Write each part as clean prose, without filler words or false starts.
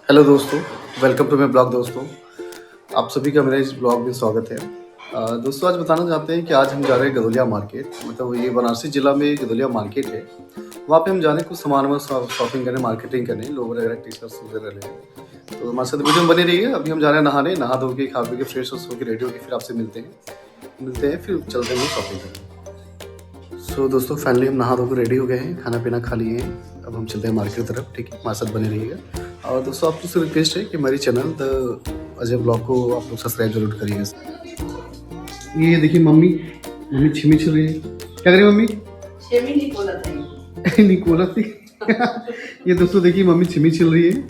Hello दोस्तों, welcome to my blog दोस्तों। आप सभी का मेरे इस ब्लॉग में स्वागत है। दोस्तों आज बताना चाहते हैं कि आज हम जा रहे हैं गदोलिया मार्केट। मतलब ये बनारसी ज़िला में गदोलिया मार्केट है। वहाँ पे हम जा रहे हैं कुछ सामान में शॉपिंग करने, मार्केटिंग करने, लोवर वगैरह, टी-शर्ट्स वगैरह लेने। तो हमारे साथ वीडियो में बने रहिए। अभी हम जा रहे हैं नहाने, नहा धो के, खा पी के, फ्रेश होके रेडी होके फिर आपसे मिलते हैं फिर चलते हैं शॉपिंग करने। सो दोस्तों फाइनली हम नहा धो के रेडी हो गए हैं, खाना पीना खा लिए हैं। अब हम चलते हैं मार्केट की तरफ, ठीक है? हमारे साथ बने रहिएगा। और दोस्तों आप लोग से रिक्वेस्ट है कि हमारी चैनल द अजय ब्लॉग को आप लोग सब्सक्राइब जरूर करिएगा। ये देखिए मम्मी छिमी छिल रही है। क्या करी मम्मी? छेमी निकोला निकोला थी। ये दोस्तों देखिए मम्मी छिमी छिल रही है।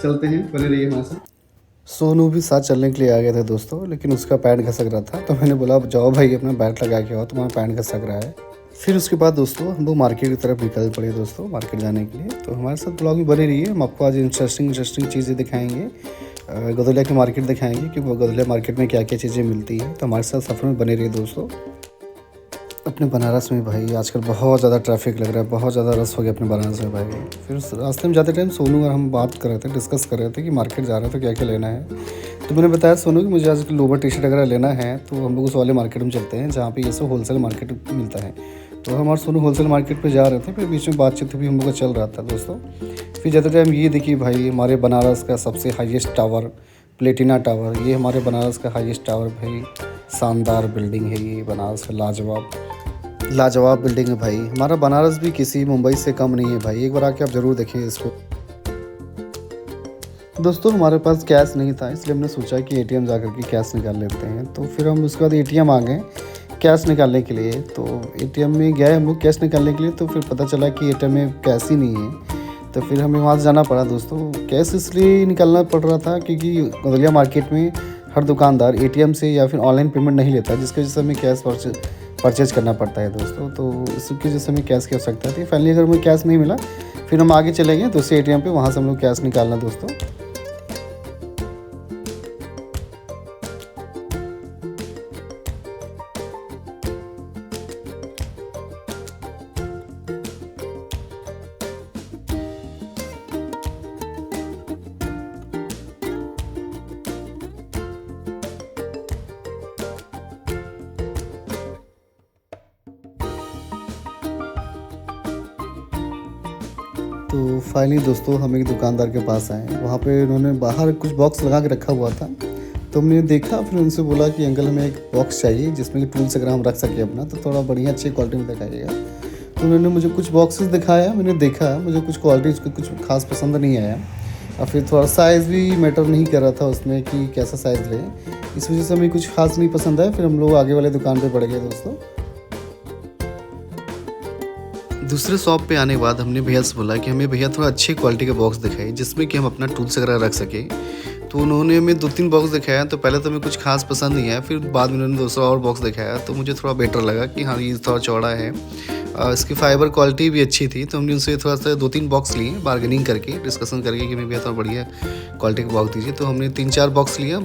चलते हैं, बने रहिए हमारे साथ। सोनू भी साथ चलने के लिए आ गया था दोस्तों, लेकिन उसका पैंट खसक रहा था, तो मैंने बोला अब जाओ भाई अपना बैट लगा के आओ, तुम्हारा पैंट खसक रहा है। फिर उसके बाद दोस्तों हम लोग मार्केट की तरफ निकल पड़े दोस्तों, मार्केट जाने के लिए। तो हमारे साथ ब्लॉग में बने रही है। हम आपको आज इंटरेस्टिंग चीज़ें दिखाएंगे, गदोलिया की मार्केट दिखाएंगे कि वो गदोलिया मार्केट में क्या क्या चीज़ें मिलती हैं। तो हमारे साथ सफ़र में बने रहिए दोस्तों। अपने बनारस में भाई आजकल बहुत ज़्यादा ट्रैफिक लग रहा है, बहुत ज़्यादा रस हो गया अपने बनारस में भाई। फिर रास्ते में जाते टाइम सोनू और हम बात कर रहे थे, डिस्कस कर रहे थे कि मार्केट जा रहे हैं तो क्या क्या लेना है। तो मैंने बताया सोनू कि मुझे आज लोवर टी शर्ट वगैरह लेना है, तो हम लोग उस वाले मार्केट में चलते हैं जहाँ पे ये सब होलसेल मार्केट मिलता है। तो हम और सोनू होलसेल मार्केट पे जा रहे थे, फिर बीच में बातचीत भी हम लोग का चल रहा था दोस्तों। फिर जाते टाइम ये देखिए भाई, हमारे बनारस का सबसे हाईएस्ट टावर, प्लेटिना टावर, ये हमारे बनारस का हाईएस्ट टावर भाई। शानदार बिल्डिंग है ये, बनारस का लाजवाब बिल्डिंग है भाई। हमारा बनारस भी किसी मुंबई से कम नहीं है भाई, एक बार आके आप ज़रूर देखें इसको। दोस्तों हमारे पास कैश नहीं था, इसलिए हमने सोचा कि एटीएम जा कर के कैश निकाल लेते हैं। तो फिर हम उसके बाद एटीएम आ गए कैश निकालने के लिए। तो एटीएम में गए हम लोग कैश निकालने के लिए, तो फिर पता चला कि एटीएम में कैश ही नहीं है। तो फिर हमें वहाँ से जाना पड़ा दोस्तों। कैश इसलिए निकालना पड़ रहा था क्योंकि गदोलिया मार्केट में हर दुकानदार एटीएम से या फिर ऑनलाइन पेमेंट नहीं लेता, जिसकी वजह से हमें कैश परचेज करना पड़ता है दोस्तों। तो इसकी वजह से हमें कैश की आवश्यकता थी। फाइनली अगर हमें कैश नहीं मिला, फिर हम आगे चले गए दूसरे एटीएम पे, वहाँ से हम लोग कैश निकालना दोस्तों। तो फाइनली दोस्तों हम एक दुकानदार के पास आए। वहाँ पे उन्होंने बाहर कुछ बॉक्स लगा के रखा हुआ था। तो हमने देखा, फिर उनसे बोला कि अंकल हमें एक बॉक्स चाहिए जिसमें कि टूल्स अगर हम रख सकें अपना, तो थोड़ा बढ़िया अच्छी क्वालिटी में दिखाइएगा। तो उन्होंने मुझे कुछ बॉक्सेस दिखाया, मैंने देखा, मुझे कुछ क्वालिटी उसकी कुछ खास पसंद नहीं आया। और फिर थोड़ा साइज़ भी मैटर नहीं कर रहा था उसमें कि कैसा साइज़ लें, इस वजह से हमें कुछ खास नहीं पसंद आया। फिर हम लोग आगे वाले दुकान पर बढ़ गए दोस्तों। दूसरे शॉप पे आने के बाद हमने भैया से बोला कि हमें भैया थोड़ा अच्छी क्वालिटी का बॉक्स दिखाइए जिसमें कि हम अपना टूल्स वगैरह रख सकें। तो उन्होंने हमें 2-3 बॉक्स दिखाया। तो पहले तो हमें कुछ खास पसंद नहीं आया, फिर बाद में उन्होंने दूसरा और बॉक्स दिखाया, तो मुझे थोड़ा बेटर लगा कि हाँ ये थोड़ा चौड़ा है। इसकी फाइबर क्वालिटी भी अच्छी थी। तो हमने उनसे थोड़ा सा 2-3 बॉक्स लिए, बार्गेनिंग करके, डिस्कशन करके कि हमें भैया थोड़ा बढ़िया क्वालिटी का बॉक्स दीजिए। तो हमने 3-4 बॉक्स लिया।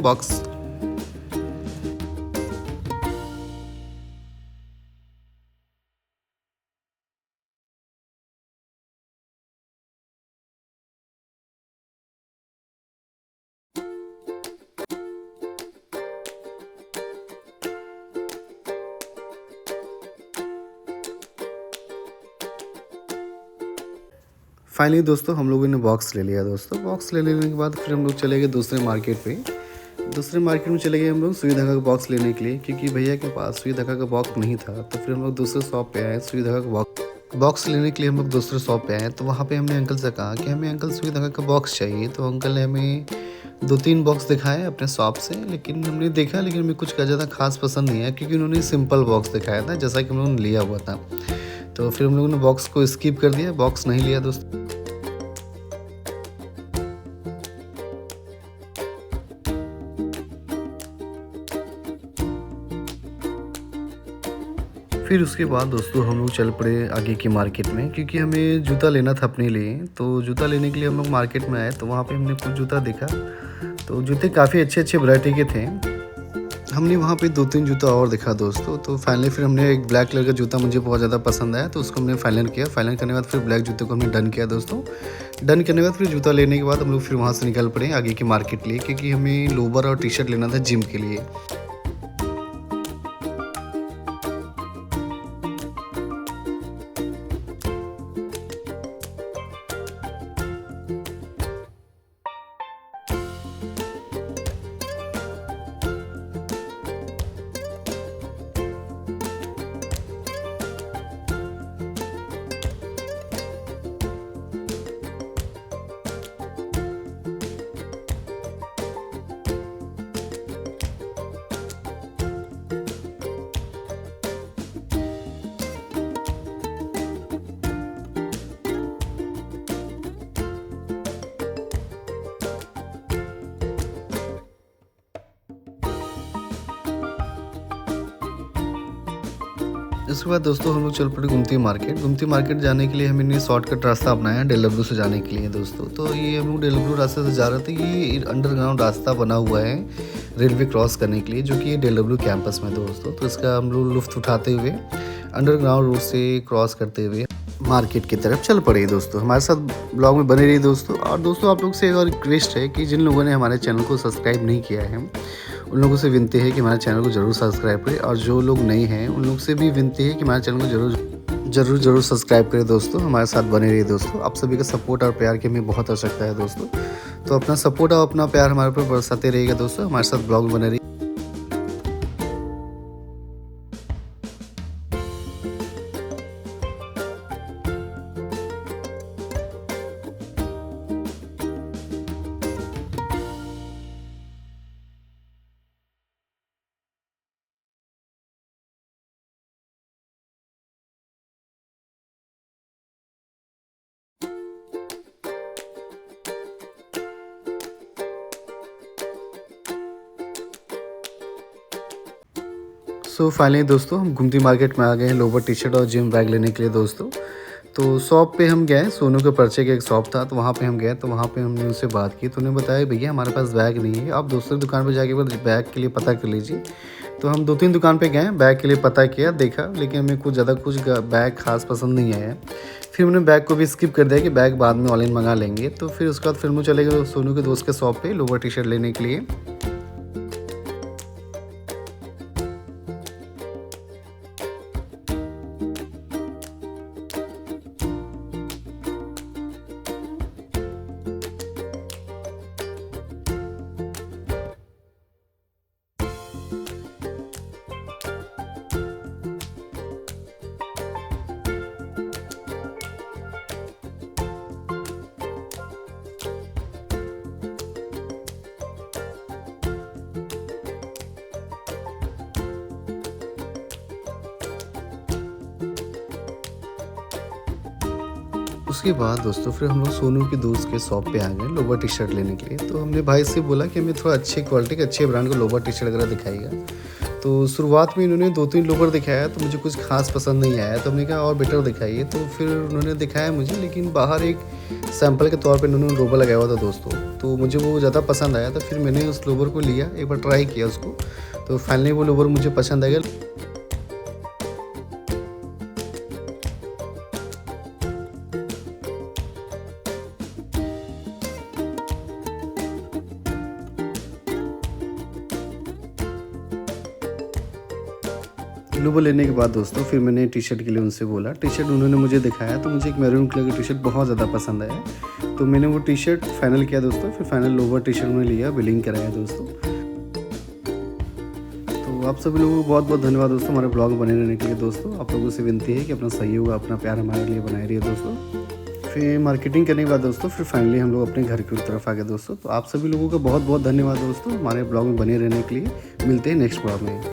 फाइनली दोस्तों हम लोगों ने बॉक्स ले लिया दोस्तों। बॉक्स ले लेने के बाद फिर हम लोग चले गए दूसरे मार्केट पे। दूसरे मार्केट में चले गए हम लोग सुई धागा का बॉक्स लेने के लिए, क्योंकि भैया के पास सुई धागा का बॉक्स नहीं था। तो फिर हम लोग दूसरे शॉप पे आए सुई धागा का बॉक्स लेने के लिए। हम लोग दूसरे शॉप पे आए, तो वहाँ पे हमने अंकल से कहा कि हमें अंकल सुई धागा का बॉक्स चाहिए। तो अंकल ने हमें 2-3 बॉक्स दिखाए अपने शॉप से, लेकिन हमने देखा, लेकिन हमें कुछ ज़्यादा खास पसंद नहीं आया, क्योंकि उन्होंने सिंपल बॉक्स दिखाया था जैसा कि हम लोगों ने लिया हुआ था। तो फिर हम लोगों ने बॉक्स को स्किप कर दिया, बॉक्स नहीं लिया दोस्तों। फिर उसके बाद दोस्तों हम लोग चल पड़े आगे की मार्केट में, क्योंकि हमें जूता लेना था अपने लिए। तो जूता लेने के लिए हम लोग मार्केट में आए, तो वहाँ पे हमने कुछ जूता देखा। तो जूते काफ़ी अच्छे वैरायटी के थे। हमने वहाँ पे 2-3 जूता और देखा दोस्तों। तो फाइनली फिर हमने एक ब्लैक कलर का जूता मुझे बहुत ज़्यादा पसंद आया, तो उसको हमने फाइनल किया। फाइनल करने के बाद फिर ब्लैक जूते को हमने डन किया दोस्तों। डन करने के बाद फिर जूता लेने के बाद हम लोग फिर वहाँ से निकल पड़े आगे की मार्केट लिए, क्योंकि हमें लोवर और टी शर्ट लेना था जिम के लिए। इसके बाद दोस्तों हम लोग चल पड़े गुमती मार्केट। गुमती मार्केट जाने के लिए हमने शॉर्टकट रास्ता अपनाया DLW से जाने के लिए दोस्तों। तो ये हम लोग DLW रास्ते से जा रहे थे। ये अंडरग्राउंड रास्ता बना हुआ है रेलवे क्रॉस करने के लिए, जो कि ये DLW कैंपस में दोस्तों। तो इसका हम लोग लुत्फ़ उठाते हुए अंडरग्राउंड रोड से क्रॉस करते हुए मार्केट की तरफ चल पड़े दोस्तों। हमारे साथ ब्लॉग में बने रहिए दोस्तों। और दोस्तों आप लोग से एक और रिक्वेस्ट है कि जिन लोगों ने हमारे चैनल को सब्सक्राइब नहीं किया है, उन लोगों से विनती है कि हमारे चैनल को जरूर सब्सक्राइब करें। और जो लोग नए हैं उन लोग से भी विनती है कि हमारे चैनल को जरूर सब्सक्राइब करें दोस्तों। हमारे साथ बने रहिए दोस्तों। आप सभी का सपोर्ट और प्यार की हमें बहुत आवश्यकता है दोस्तों। तो अपना सपोर्ट और अपना प्यार हमारे ऊपर बरसाते रहिएगा दोस्तों। हमारे साथ ब्लॉग बने रहिए। सो फाइनली दोस्तों हम गुमती मार्केट में आ गए हैं लोवर टी शर्ट और जिम बैग लेने के लिए दोस्तों। तो शॉप पे हम गए, सोनू के पर्चे का एक शॉप था, तो वहाँ पे हम गए। तो वहाँ पे हमने उनसे बात की, तो उन्होंने बताया भैया हमारे पास बैग नहीं है, आप दूसरी दुकान पे जाके बैग के लिए पता कर लीजिए। तो हम 2-3 दुकान पे गए, बैग के लिए पता किया, देखा, लेकिन हमें कुछ ज़्यादा बैग खास पसंद नहीं आया। फिर हमने बैग को भी स्किप कर दिया कि बैग बाद में ऑनलाइन मंगा लेंगे। तो फिर उसके बाद फिर हम चले गए सोनू के दोस्त के शॉप पर लोवर टी शर्ट लेने के लिए। उसके बाद दोस्तों फिर हम लोग सोनू के दोस्त के शॉप पे आ गए लोवर टी शर्ट लेने के लिए। तो हमने भाई से बोला कि हमें थोड़ा अच्छी क्वालिटी के अच्छे ब्रांड का लोवर टी शर्ट वगैरह दिखाइएगा। तो शुरुआत में इन्होंने 2-3 लोवर दिखाया, तो मुझे कुछ खास पसंद नहीं आया। तो हमने कहा और बेटर दिखाइए। तो फिर उन्होंने दिखाया मुझे, लेकिन बाहर एक सैम्पल के तौर पर इन्होंने लोवर लगाया हुआ था दोस्तों। तो मुझे वो ज़्यादा पसंद आया, तो फिर मैंने उस लोवर को लिया, एक बार ट्राई किया उसको। तो फाइनली वो लोवर मुझे पसंद आ गया। लोवर लेने के बाद दोस्तों फिर मैंने टी शर्ट के लिए उनसे बोला। टी शर्ट उन्होंने मुझे दिखाया, तो मुझे एक मैरून कलर की टी शर्ट बहुत ज़्यादा पसंद आया। तो मैंने वो टी शर्ट फाइनल किया दोस्तों। फिर फाइनल लोवर टी शर्ट मैंने लिया, बिलिंग कराया दोस्तों। तो आप सभी लोगों को बहुत बहुत धन्यवाद दोस्तों हमारे ब्लॉग बने रहने के लिए दोस्तों। आप लोगों से विनती है कि अपना सहयोग अपना प्यार हमारे लिए बनाए रहिए दोस्तों। फिर मार्केटिंग करने के बाद दोस्तों फिर फाइनली हम लोग अपने घर की तरफ आ गए दोस्तों। तो आप सभी लोगों का बहुत बहुत धन्यवाद दोस्तों हमारे ब्लॉग में बने रहने के लिए। मिलते हैं नेक्स्ट ब्लॉग में।